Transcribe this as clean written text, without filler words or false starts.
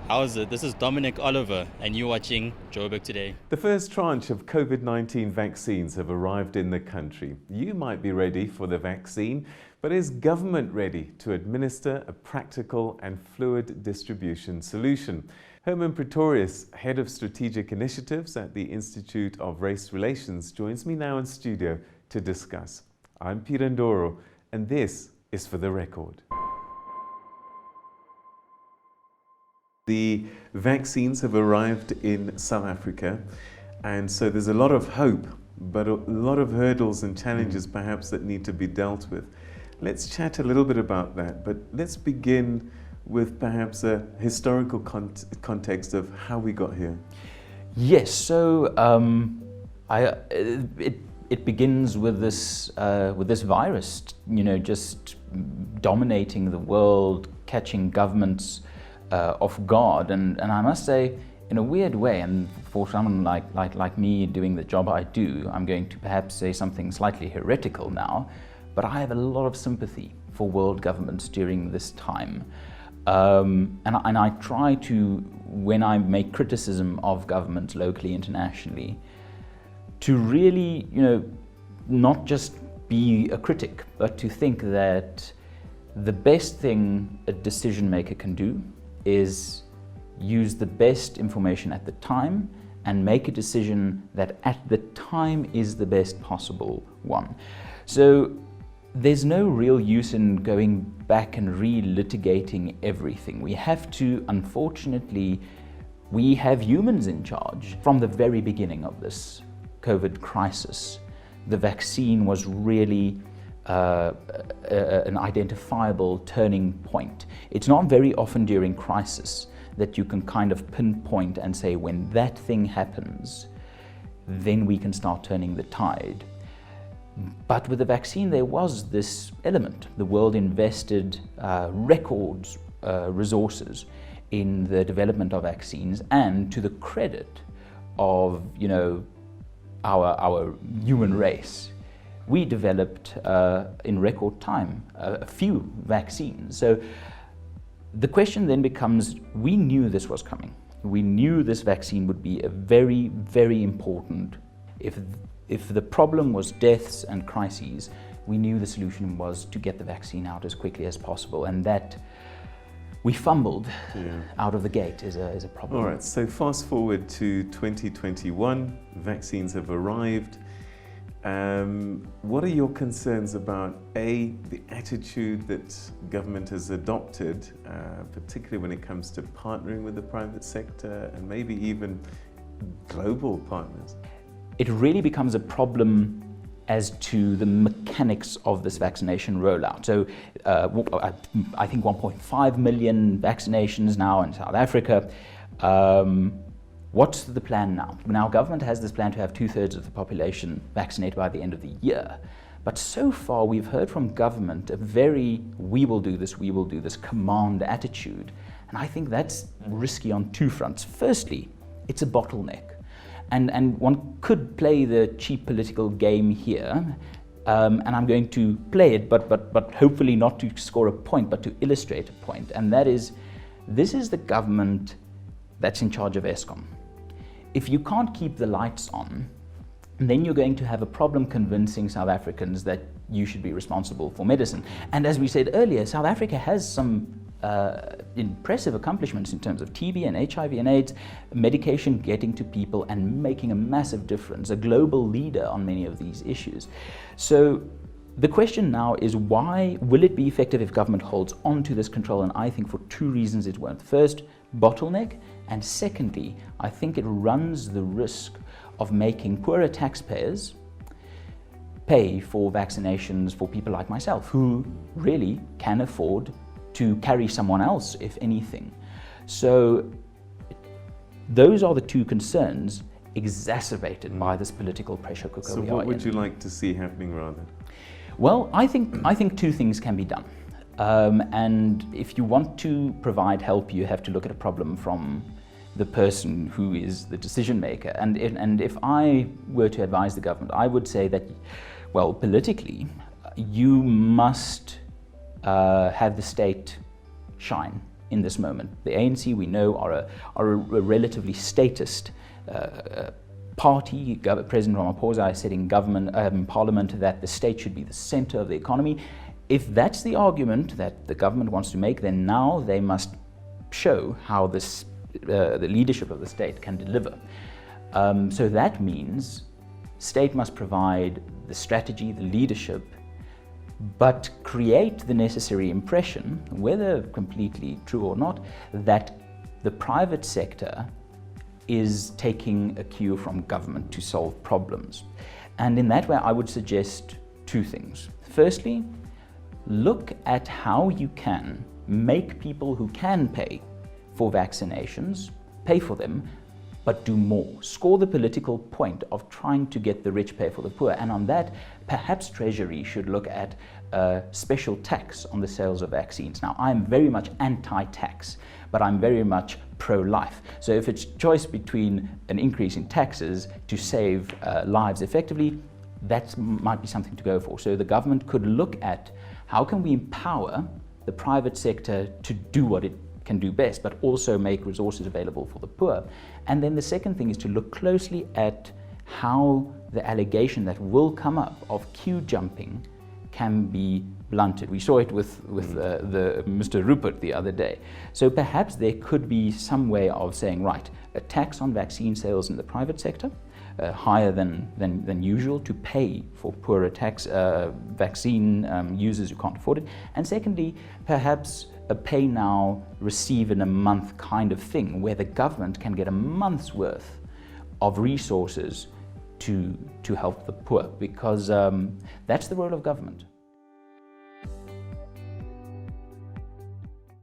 How's it? This is Dominic Oliver, and you're watching Joburg Today. The first tranche of COVID-19 vaccines have arrived in the country. You might be ready for the vaccine, but is government ready to administer a practical and fluid distribution solution? Herman Pretorius, Head of Strategic Initiatives at the Institute of Race Relations, joins me now in studio to discuss. I'm Peter Ndoro, and this is For the Record. The vaccines have arrived in South Africa, and so there's a lot of hope, but a lot of hurdles and challenges perhaps that need to be dealt with. Let's chat a little bit about that, but let's begin with perhaps a historical context of how we got here. Yes, so it begins with this virus, just dominating the world, catching governments off guard, and I must say, in a weird way, and for someone like me doing the job I do, I'm going to perhaps say something slightly heretical now, but I have a lot of sympathy for world governments during this time. And I try to, when I make criticism of governments locally, internationally, to really, not just be a critic, but to think that the best thing a decision maker can do is use the best information at the time and make a decision that at the time is the best possible one. So there's no real use in going back and re-litigating everything. We have to, unfortunately, we have humans in charge. From the very beginning of this COVID crisis, the vaccine was really an identifiable turning point. It's not very often during crisis that you can kind of pinpoint and say, when that thing happens, then we can start turning the tide. But with the vaccine, there was this element. The world invested record resources in the development of vaccines, and to the credit of our human race, we developed in record time a few vaccines. So the question then becomes, we knew this was coming. We knew this vaccine would be a very, very important. If the problem was deaths and crises, we knew the solution was to get the vaccine out as quickly as possible, and that we fumbled out of the gate is a problem. All right, so fast forward to 2021, vaccines have arrived. What are your concerns about, A, the attitude that government has adopted, particularly when it comes to partnering with the private sector and maybe even global partners? It really becomes a problem as to the mechanics of this vaccination rollout. So I think 1.5 million vaccinations now in South Africa. What's the plan now? Now, government has this plan to have 2/3 of the population vaccinated by the end of the year. But so far, we've heard from government a very, we will do this command attitude. And I think that's risky on two fronts. Firstly, it's a bottleneck. And one could play the cheap political game here, and I'm going to play it, but hopefully not to score a point, but to illustrate a point. And that is, this is the government that's in charge of Eskom. If you can't keep the lights on, then you're going to have a problem convincing South Africans that you should be responsible for medicine. And as we said earlier, South Africa has some impressive accomplishments in terms of TB and HIV and AIDS, medication getting to people and making a massive difference, a global leader on many of these issues. So the question now is, why will it be effective if government holds on to this control? And I think for two reasons it won't. First, bottleneck, and secondly, I think it runs the risk of making poorer taxpayers pay for vaccinations for people like myself, who really can afford to carry someone else, if anything. So those are the two concerns exacerbated by this political pressure cooker. So what would you like to see happening rather? Well, I think two things can be done. And if you want to provide help, you have to look at a problem from the person who is the decision maker. And if I were to advise the government, I would say that, well, politically, you must have the state shine in this moment. The ANC, we know, are a relatively statist party. President Ramaphosa said in Parliament that the state should be the center of the economy. If that's the argument that the government wants to make, then now they must show how the leadership of the state can deliver. So that means state must provide the strategy, the leadership, but create the necessary impression, whether completely true or not, that the private sector is taking a cue from government to solve problems. And in that way, I would suggest two things. Firstly, look at how you can make people who can pay for vaccinations pay for them, but do more. Score the political point of trying to get the rich pay for the poor. And on that, perhaps Treasury should look at a special tax on the sales of vaccines. Now, I'm very much anti-tax, but I'm very much pro-life. So if it's choice between an increase in taxes to save lives effectively, that might be something to go for. So the government could look at how can we empower the private sector to do what it can do best, but also make resources available for the poor. And then the second thing is to look closely at how the allegation that will come up of queue jumping can be blunted. We saw it with the Mr. Rupert the other day. So perhaps there could be some way of saying, right, a tax on vaccine sales in the private sector, higher than usual, to pay for poorer vaccine users who can't afford it. And secondly, perhaps a pay now, receive in a month kind of thing, where the government can get a month's worth of resources to help the poor, because that's the role of government.